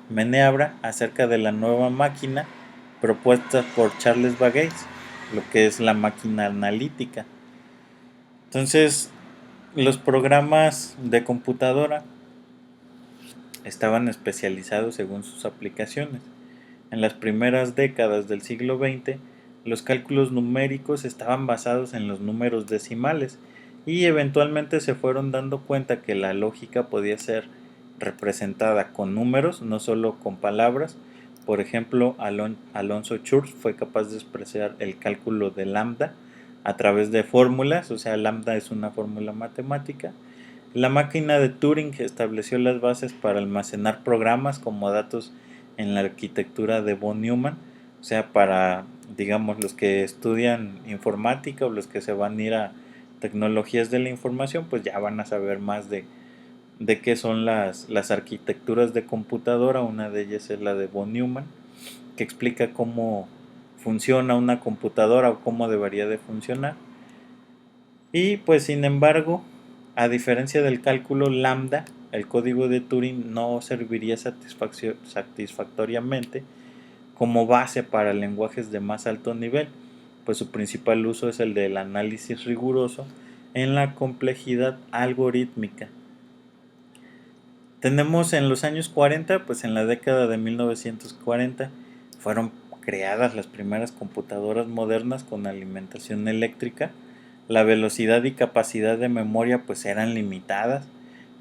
Meneabra acerca de la nueva máquina propuesta por Charles Babbage, lo que es la máquina analítica. Entonces, los programas de computadora estaban especializados según sus aplicaciones. En las primeras décadas del siglo XX, los cálculos numéricos estaban basados en los números decimales y eventualmente se fueron dando cuenta que la lógica podía ser representada con números, no solo con palabras. Por ejemplo, Alonso Church fue capaz de expresar el cálculo de lambda a través de fórmulas, o sea, lambda es una fórmula matemática. La máquina de Turing estableció las bases para almacenar programas como datos en la arquitectura de von Neumann, o sea, para, digamos, los que estudian informática o los que se van a ir a tecnologías de la información, pues ya van a saber más de qué son las arquitecturas de computadora. Una de ellas es la de von Neumann, que explica cómo funciona una computadora o cómo debería de funcionar. Y pues sin embargo, a diferencia del cálculo lambda, el código de Turing no serviría satisfactoriamente como base para lenguajes de más alto nivel, pues su principal uso es el del análisis riguroso en la complejidad algorítmica. Tenemos en los años 40, pues en la década de 1940, fueron creadas las primeras computadoras modernas con alimentación eléctrica. La velocidad y capacidad de memoria pues eran limitadas,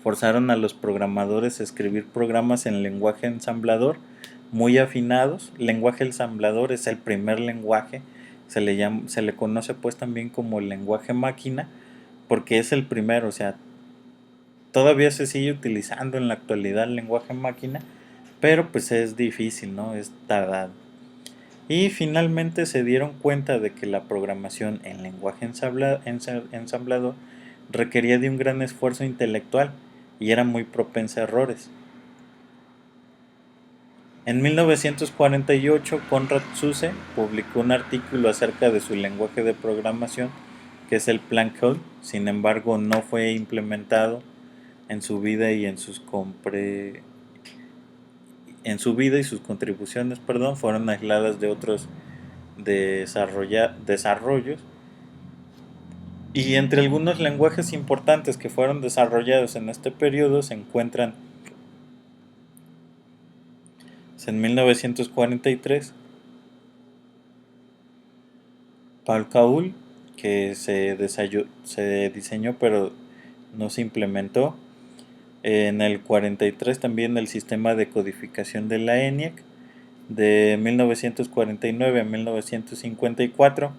forzaron a los programadores a escribir programas en lenguaje ensamblador muy afinados. Lenguaje ensamblador es el primer lenguaje, se le conoce pues también como el lenguaje máquina, porque es el primero, o sea, todavía se sigue utilizando en la actualidad el lenguaje máquina, pero pues es difícil, ¿no? Es tardado. Y finalmente se dieron cuenta de que la programación en lenguaje ensamblador requería de un gran esfuerzo intelectual y era muy propensa a errores. En 1948, Konrad Zuse publicó un artículo acerca de su lenguaje de programación, que es el Plan Code. Sin embargo, no fue implementado en su vida y sus contribuciones, fueron aisladas de otros desarrollos. Y entre algunos lenguajes importantes que fueron desarrollados en este periodo se encuentran en 1943 Palcaul, que se diseñó pero no se implementó. En el 43 también el sistema de codificación de la ENIAC. De 1949 a 1954,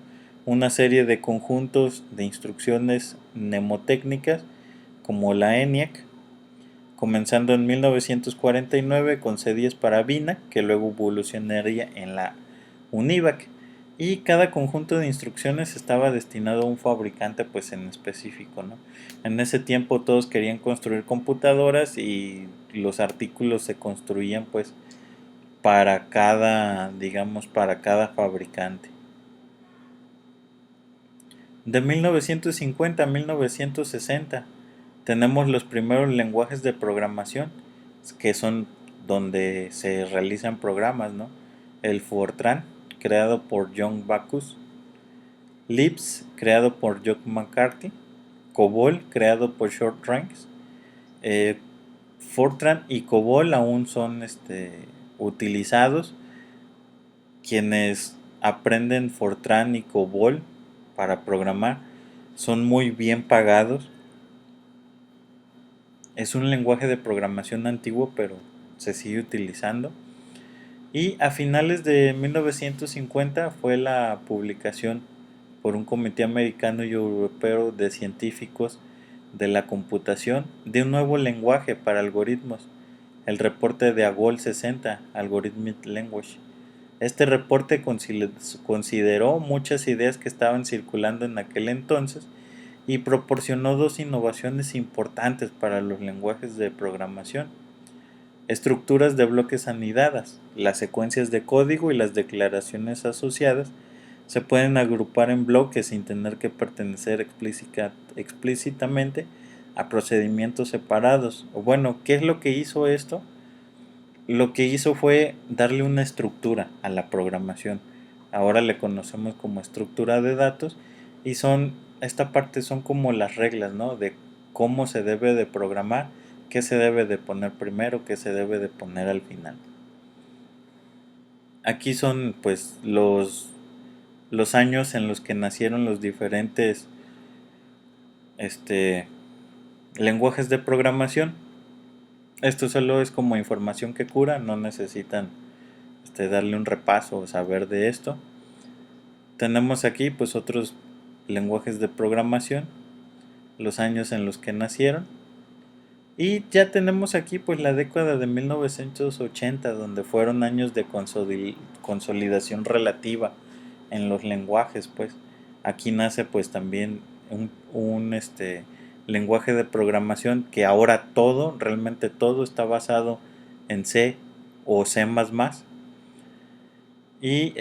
una serie de conjuntos de instrucciones mnemotécnicas como la ENIAC, comenzando en 1949 con C10 para Vina, que luego evolucionaría en la UNIVAC, y cada conjunto de instrucciones estaba destinado a un fabricante pues en específico, ¿no? En ese tiempo todos querían construir computadoras y los artículos se construían pues para cada fabricante. De 1950 a 1960 tenemos los primeros lenguajes de programación, que son donde se realizan programas, ¿no? El Fortran, creado por John Backus; Lisp, creado por John McCarthy; COBOL, creado por Short Ranks. Fortran y COBOL aún son utilizados. Quienes aprenden Fortran y COBOL para programar son muy bien pagados. Es un lenguaje de programación antiguo, pero se sigue utilizando. Y a finales de 1950 fue la publicación por un comité americano y europeo de científicos de la computación de un nuevo lenguaje para algoritmos, el reporte de AGOL 60, Algorithmic Language. Este reporte consideró muchas ideas que estaban circulando en aquel entonces y proporcionó dos innovaciones importantes para los lenguajes de programación: estructuras de bloques anidadas. Las secuencias de código y las declaraciones asociadas se pueden agrupar en bloques sin tener que pertenecer explícitamente a procedimientos separados. O bueno, ¿qué es lo que hizo esto? Lo que hizo fue darle una estructura a la programación. Ahora le conocemos como estructura de datos, y esta parte son como las reglas, ¿no? De cómo se debe de programar, qué se debe de poner primero, qué se debe de poner al final. Aquí son pues los años en los que nacieron los diferentes lenguajes de programación. Esto solo es como información que cura, no necesitan darle un repaso o saber de esto. Tenemos aquí pues otros lenguajes de programación, los años en los que nacieron, y ya tenemos aquí pues la década de 1980, donde fueron años de consolidación relativa en los lenguajes. Pues aquí nace pues también un lenguaje de programación que ahora realmente todo está basado en C o C++. Y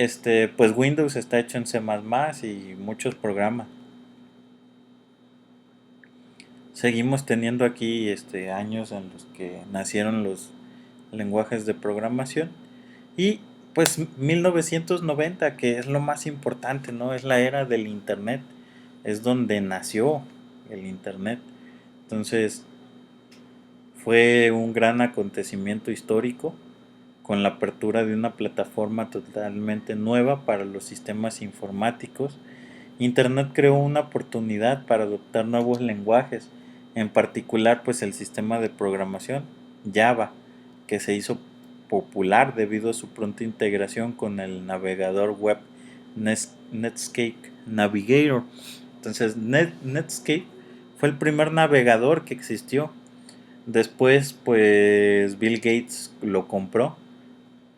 pues Windows está hecho en C++ y muchos programas. Seguimos teniendo aquí años en los que nacieron los lenguajes de programación. Y pues 1990, que es lo más importante, ¿no? Es la era del internet. Es donde nació el internet. Entonces fue un gran acontecimiento histórico, con la apertura de una plataforma totalmente nueva para los sistemas informáticos. Internet creó una oportunidad para adoptar nuevos lenguajes en particular pues el sistema de programación Java, que se hizo popular debido a su pronta integración con el navegador web Netscape Navigator. Entonces Netscape fue el primer navegador que existió. Después pues Bill Gates lo compró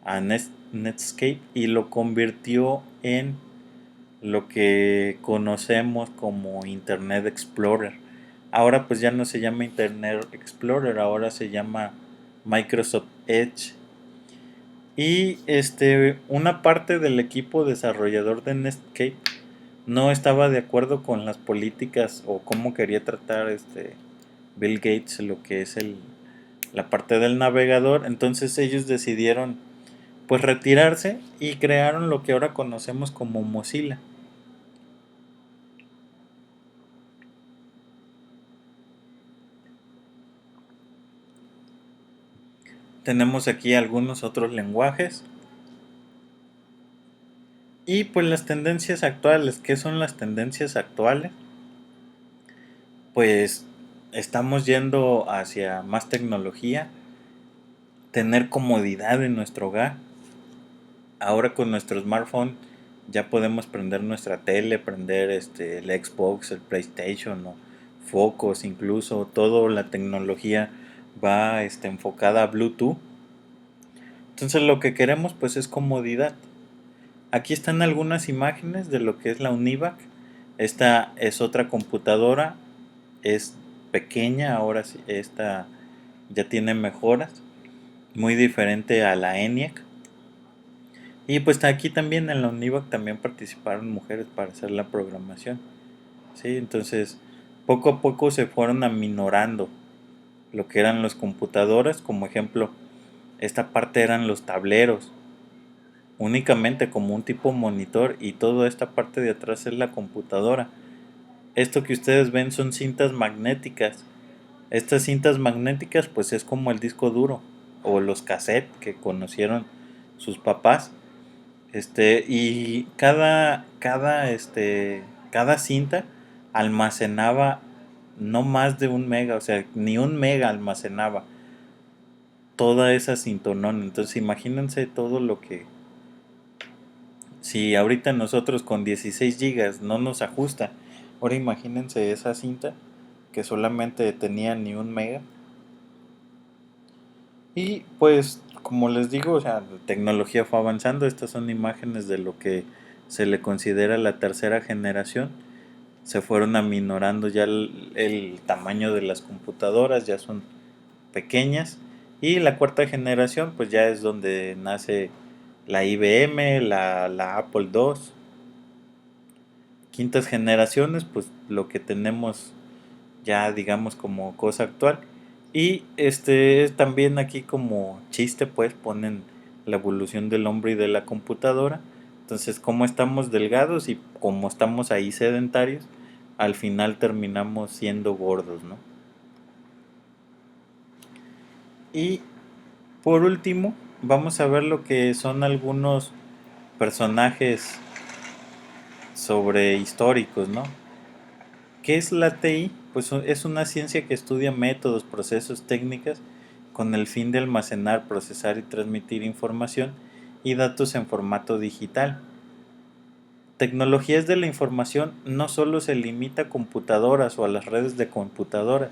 a Netscape y lo convirtió en lo que conocemos como Internet Explorer. Ahora pues ya no se llama Internet Explorer, ahora se llama Microsoft Edge. Y una parte del equipo desarrollador de Netscape no estaba de acuerdo con las políticas o cómo quería tratar Bill Gates lo que es la parte del navegador. Entonces ellos decidieron pues retirarse y crearon lo que ahora conocemos como Mozilla. Tenemos aquí algunos otros lenguajes. Y pues las tendencias actuales. ¿Qué son las tendencias actuales? Pues estamos yendo hacia más tecnología, tener comodidad en nuestro hogar. Ahora con nuestro smartphone ya podemos prender nuestra tele, prender el Xbox, el PlayStation o focos, incluso toda la tecnología va enfocada a Bluetooth. Entonces lo que queremos pues es comodidad. Aquí están algunas imágenes de lo que es la Univac. Esta es otra computadora, es pequeña, ahora sí, esta ya tiene mejoras, muy diferente a la ENIAC. Y pues aquí también en la Univac también participaron mujeres para hacer la programación. ¿Sí? Entonces poco a poco se fueron aminorando lo que eran las computadoras. Como ejemplo, esta parte eran los tableros, únicamente como un tipo monitor, y toda esta parte de atrás es la computadora. Esto que ustedes ven son cintas magnéticas. Estas cintas magnéticas pues es como el disco duro o los cassettes que conocieron sus papás. Y cada cinta almacenaba no más de 1 mega, o sea, ni 1 mega almacenaba toda esa cintonón. Entonces imagínense todo lo que, si ahorita nosotros con 16 gigas no nos ajusta, ahora imagínense esa cinta que solamente tenía ni 1 mega. Y pues, como les digo, o sea, la tecnología fue avanzando. Estas son imágenes de lo que se le considera la tercera generación. Se fueron aminorando ya el tamaño de las computadoras, ya son pequeñas. Y la cuarta generación, pues ya es donde nace la IBM, la Apple II. Quintas generaciones, pues lo que tenemos ya digamos como cosa actual. Y también aquí como chiste pues ponen la evolución del hombre y de la computadora. Entonces como estamos delgados y como estamos ahí sedentarios, al final terminamos siendo gordos, ¿no? Y por último vamos a ver lo que son algunos personajes sobre históricos, ¿no? ¿Qué es la TI? Pues es una ciencia que estudia métodos, procesos, técnicas con el fin de almacenar, procesar y transmitir información y datos en formato digital. Tecnologías de la información no solo se limita a computadoras o a las redes de computadoras,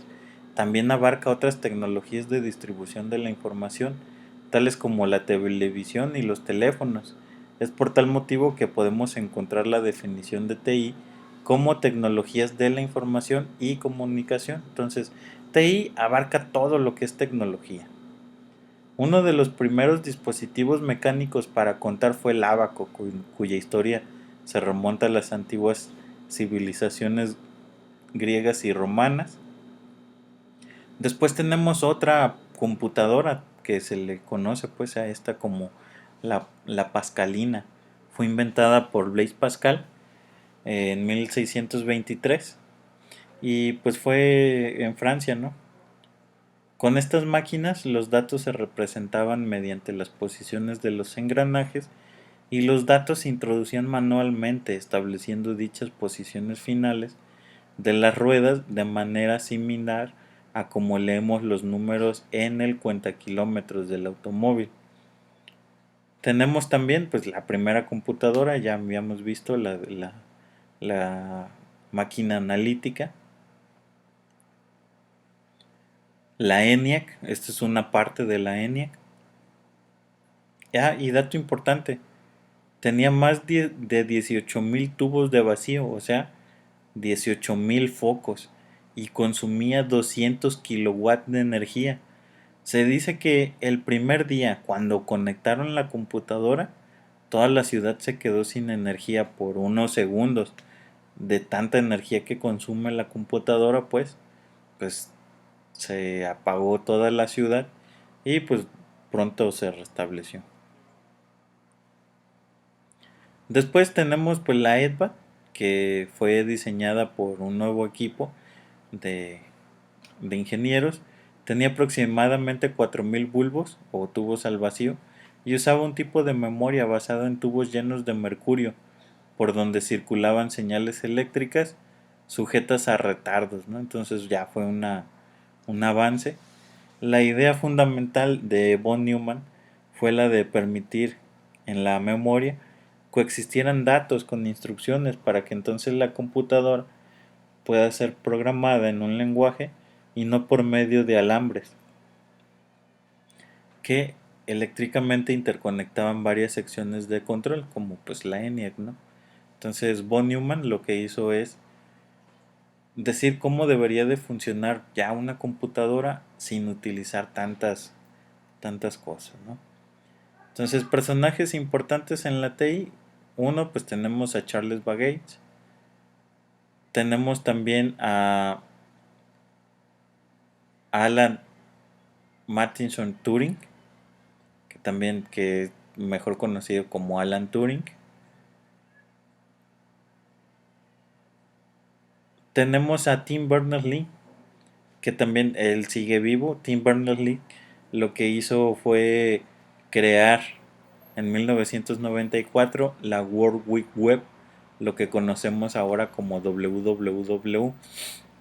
también abarca otras tecnologías de distribución de la información, tales como la televisión y los teléfonos. Es por tal motivo que podemos encontrar la definición de TI como tecnologías de la información y comunicación. Entonces, TI abarca todo lo que es tecnología. Uno de los primeros dispositivos mecánicos para contar fue el ábaco, cuya historia se remonta a las antiguas civilizaciones griegas y romanas. Después tenemos otra computadora que se le conoce pues a esta como la Pascalina. Fue inventada por Blaise Pascal en 1623 y pues fue en Francia, ¿no? Con estas máquinas los datos se representaban mediante las posiciones de los engranajes y los datos se introducían manualmente estableciendo dichas posiciones finales de las ruedas de manera similar a como leemos los números en el cuentakilómetros del automóvil. Tenemos también pues la primera computadora, ya habíamos visto la máquina analítica, la ENIAC, esta es una parte de la ENIAC. Y dato importante, tenía más de 18.000 tubos de vacío, o sea, 18.000 focos, y consumía 200 kilowatts de energía. Se dice que el primer día, cuando conectaron la computadora, toda la ciudad se quedó sin energía por unos segundos. De tanta energía que consume la computadora, pues se apagó toda la ciudad y pues pronto se restableció. Después tenemos pues la EDVA, que fue diseñada por un nuevo equipo de, de ingenieros. Tenía aproximadamente 4.000 bulbos o tubos al vacío y usaba un tipo de memoria basada en tubos llenos de mercurio, por donde circulaban señales eléctricas sujetas a retardos, ¿no? Entonces ya fue un avance. La idea fundamental de von Neumann fue la de permitir en la memoria coexistieran datos con instrucciones para que entonces la computadora pueda ser programada en un lenguaje y no por medio de alambres que eléctricamente interconectaban varias secciones de control, como pues la ENIAC, ¿no? Entonces von Neumann lo que hizo es decir cómo debería de funcionar ya una computadora sin utilizar tantas cosas, ¿no? Entonces, personajes importantes en la TI, uno, pues tenemos a Charles Babbage, tenemos también a Alan Macintosh Turing, que es mejor conocido como Alan Turing. Tenemos a Tim Berners-Lee, que también él sigue vivo. Tim Berners-Lee lo que hizo fue crear en 1994 la World Wide Web, lo que conocemos ahora como www.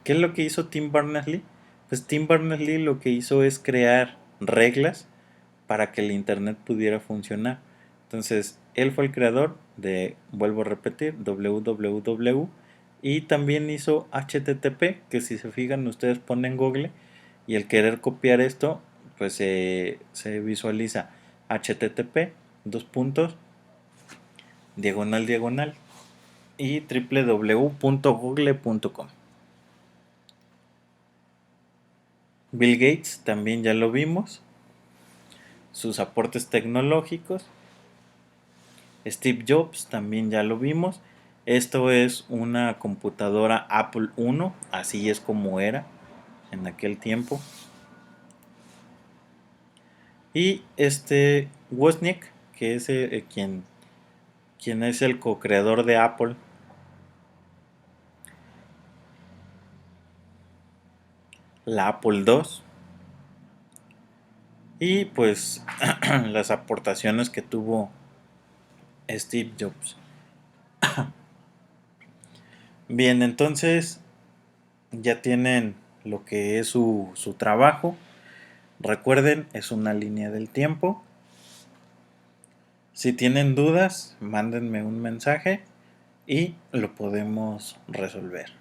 ¿Qué es lo que hizo Tim Berners-Lee? Pues Tim Berners-Lee lo que hizo es crear reglas para que el internet pudiera funcionar. Entonces, él fue el creador de, vuelvo a repetir, www, y también hizo HTTP, que si se fijan ustedes ponen Google y el querer copiar esto, pues se visualiza HTTP, dos puntos, diagonal, diagonal, y www.google.com. Bill Gates también ya lo vimos, sus aportes tecnológicos. Steve Jobs también ya lo vimos. Esto es una computadora Apple I, así es como era en aquel tiempo. Y Wozniak, que es quien es el co-creador de Apple, la Apple II, y pues las aportaciones que tuvo Steve Jobs. Bien, entonces ya tienen lo que es su trabajo. Recuerden, es una línea del tiempo. Si tienen dudas, mándenme un mensaje y lo podemos resolver.